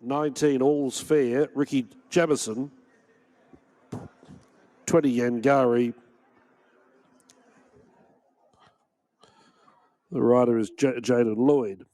19 All's Fair, Ricky Jamison. 20 Yangari. The rider is Jaden Lloyd.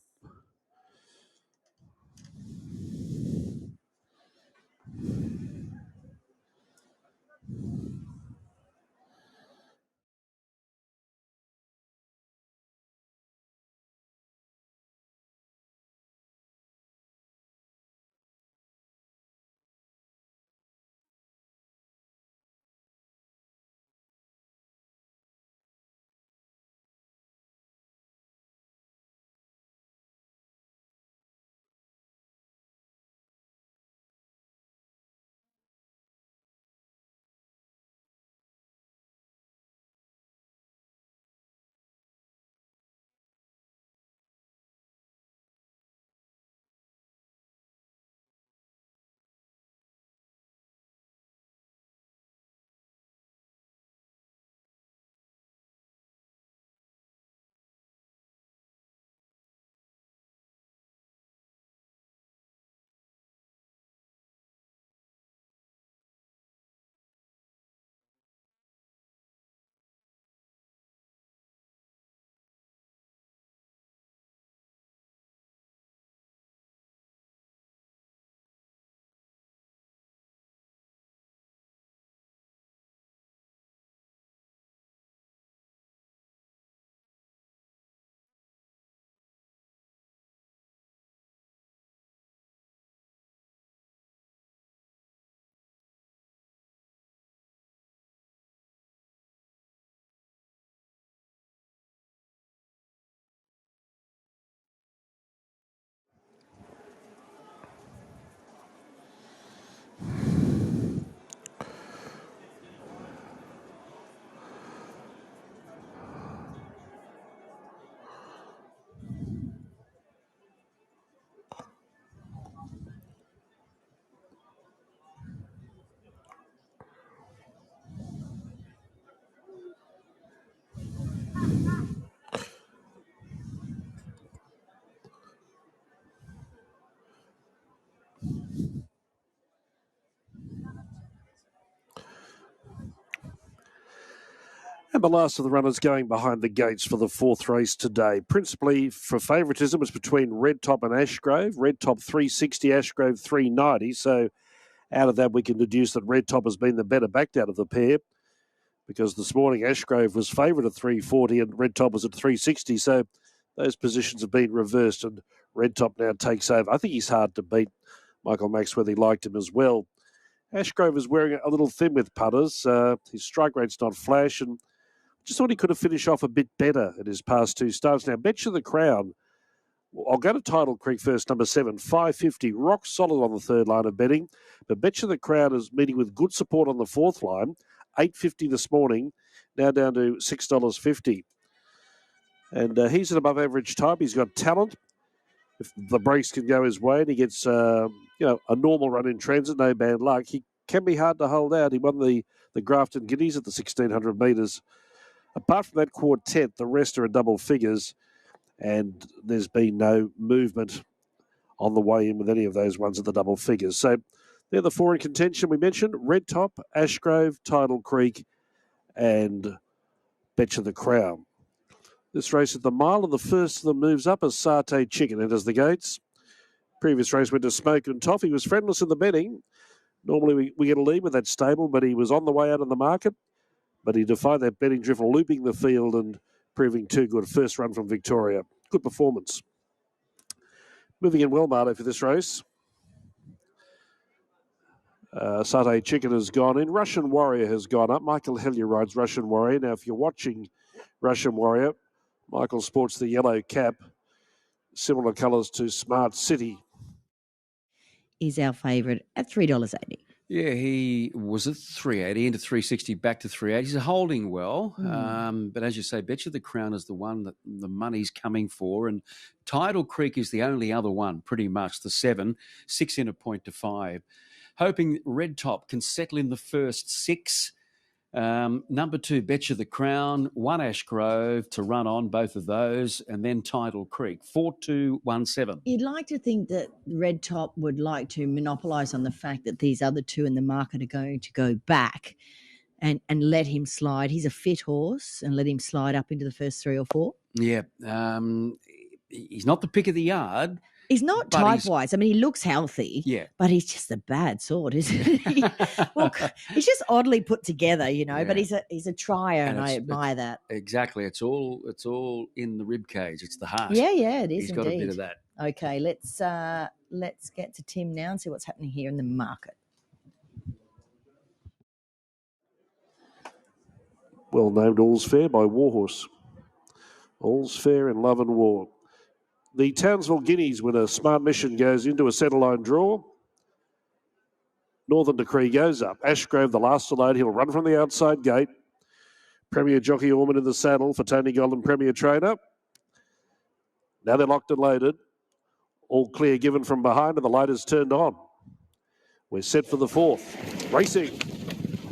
And the last of the runners going behind the gates for the fourth race today. Principally for favouritism was between Red Top and Ashgrove. Red Top 360, Ashgrove 390. So out of that, we can deduce that Red Top has been the better backed out of the pair, because this morning Ashgrove was favourite at 340 and Red Top was at 360. So those positions have been reversed and Red Top now takes over. I think he's hard to beat. Michael Maxworthy liked him as well. Ashgrove is wearing a little thin with putters. His strike rate's not flash, and just thought he could have finished off a bit better at his past two starts. Now, Bet You the Crown, I'll go to Tidal Creek first, number 7, 550, rock solid on the third line of betting. But Bet You the Crown is meeting with good support on the fourth line, $8.50 this morning, now down to $6.50. And he's an above average type. He's got talent. If the breaks can go his way and he gets a normal run in transit, no bad luck, he can be hard to hold out. He won the Grafton Guineas at the 1,600 metres. Apart from that quartet, the rest are in double figures, and there's been no movement on the way in with any of those ones at the double figures. So they're the four in contention we mentioned: Red Top, Ashgrove, Tidal Creek, and Bet You the Crown. This race at the mile, and the first of them moves up as Satay Chicken enters the gates. Previous race went to Smoke and Toffee. Was friendless in the betting. Normally we get a lead with that stable, but he was on the way out of the market. But he defied that betting drift, looping the field and proving too good. First run from Victoria. Good performance. Moving in well, Marto, for this race. Satay Chicken has gone in. Russian Warrior has gone up. Michael Hellier rides Russian Warrior. Now, if you're watching Russian Warrior, Michael sports the yellow cap, similar colours to Smart City. Is our favourite at $3.80. Yeah, he was at 380 into 360, back to 380. He's holding well, but as you say, Bet You the Crown is the one that the money's coming for, and Tidal Creek is the only other one, pretty much, the 7, 6 in a point to 5. Hoping Red Top can settle in the first 6 Number 2, Betcha the Crown, 1 Ashgrove to run on, both of those, and then Tidal Creek, 4-2-1-7. You'd like to think that Red Top would like to monopolise on the fact that these other two in the market are going to go back and let him slide. He's a fit horse, and let him slide up into the first 3 or 4. Yeah. He's not the pick of the yard. He's not type-wise. I mean, he looks healthy, but he's just a bad sort, isn't he? Well, he's just oddly put together, you know, but he's a trier, and I admire that. Exactly. It's all in the rib cage. It's the heart. Yeah, it is. He's got a bit of that. Okay, let's get to Tim now and see what's happening here in the market. Well named All's Fair by Warhorse. All's Fair in Love and War. The Townsville Guineas winner, Smart Mission, goes into a centre-line draw. Northern Decree goes up. Ashgrove, the last to load. He'll run from the outside gate. Premier Jockey Orman in the saddle for Tony Golden, Premier Trainer. Now they're locked and loaded. All clear given from behind, and the light is turned on. We're set for the 4th. Racing.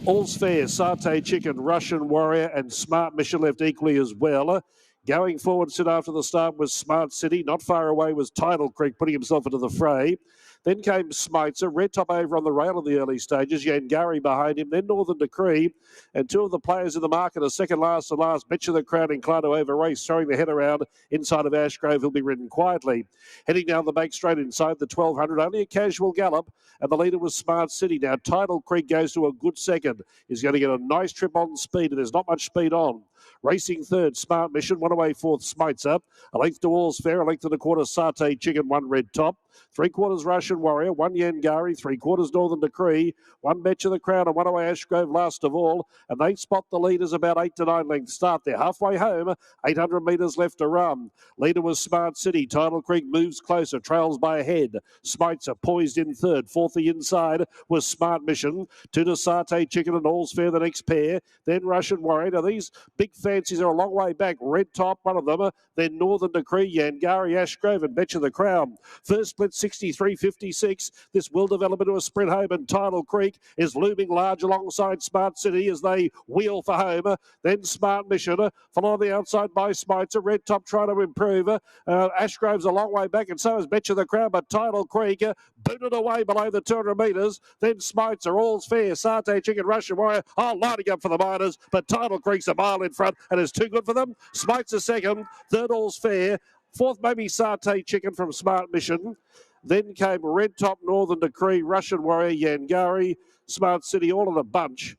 All's Fair, Satay Chicken, Russian Warrior, and Smart Mission left equally as well. Going forward, soon after the start was Smart City. Not far away was Tidal Creek, putting himself into the fray. Then came Smytzer, Red Top over on the rail in the early stages, Yangari behind him, then Northern Decree, and 2 of the players in the market are second last to last. Betcha the Crown inclined to over race, throwing the head around inside of Ashgrove. He'll be ridden quietly. Heading down the bank straight inside the 1200, only a casual gallop, and the leader was Smart City. Now Tidal Creek goes to a good second. He's going to get a nice trip on speed, and there's not much speed on. Racing third, Smart Mission, 1 away fourth, Smytzer. A length to All's Fair, a length and a quarter, Satay Chicken, 1 Red Top. 3/4 Russian Warrior, 1 Yangari, 3/4 Northern Decree, 1 Betcha the Crown, and 1 away Ashgrove last of all. And they spot the leaders about 8 to 9 lengths start. They're halfway home, 800 metres left to run. Leader was Smart City. Tidal Creek moves closer, trails by a head. Smytzer poised in third. Fourth the inside was Smart Mission. 2 to Satay Chicken and All's Fair the next pair. Then Russian Warrior. Now these big fancies are a long way back. Red Top, one of them. Then Northern Decree, Yangari, Ashgrove, and Betcha the Crown. First split 63.56. This will develop into a sprint home, and Tidal Creek is looming large alongside Smart City as they wheel for home. Then Smart Mission, followed on the outside by Smytzer. Red Top trying to improve. Ashgrove's a long way back, and so is Betcha the Crown, but Tidal Creek booted away below the 200 metres. Then Smytzer, All's Fair, Satay Chicken, Russian Warrior, lining up for the minors, but Tidal Creek's a mile in front, and it's too good for them. Smytzer second, third All's Fair, fourth maybe Satay Chicken from Smart Mission. Then came Red Top, Northern Decree, Russian Warrior, Yangari, Smart City, all in a bunch.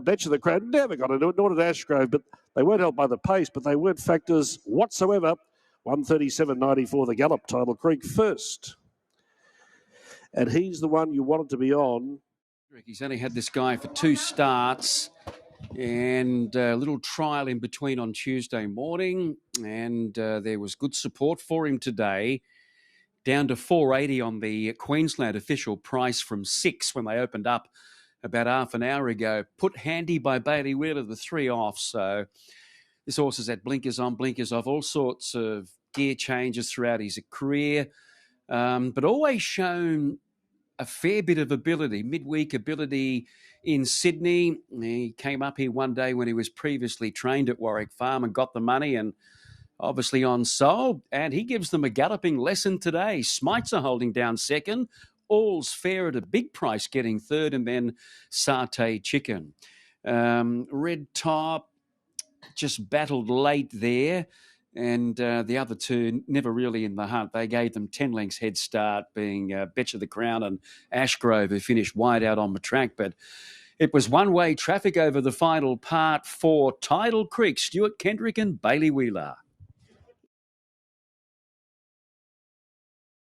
Betcha the Crown never got into it, nor did Ashgrove, but they weren't helped by the pace, but they weren't factors whatsoever. 137.94 the gallop, Tidal Creek first. And he's the one you wanted to be on. He's only had this guy for 2 starts and a little trial in between on Tuesday morning, and there was good support for him today. Down to 480 on the Queensland official price from 6 when they opened up about half an hour ago. Put handy by Bailey Wheeler, the 3 off. So this horse has had blinkers on, blinkers off, all sorts of gear changes throughout his career, but always shown a fair bit of ability, midweek ability in Sydney. He came up here one day when he was previously trained at Warwick Farm and got the money and obviously on sold, and he gives them a galloping lesson today. Smytzer holding down second, All's Fair at a big price getting third, and then Satay Chicken. Red Top just battled late there, and the other 2 never really in the hunt. They gave them 10 lengths head start, being Betcha the Crown and Ashgrove, who finished wide out on the track, but it was one-way traffic over the final part for Tidal Creek, Stuart Kendrick and Bailey Wheeler.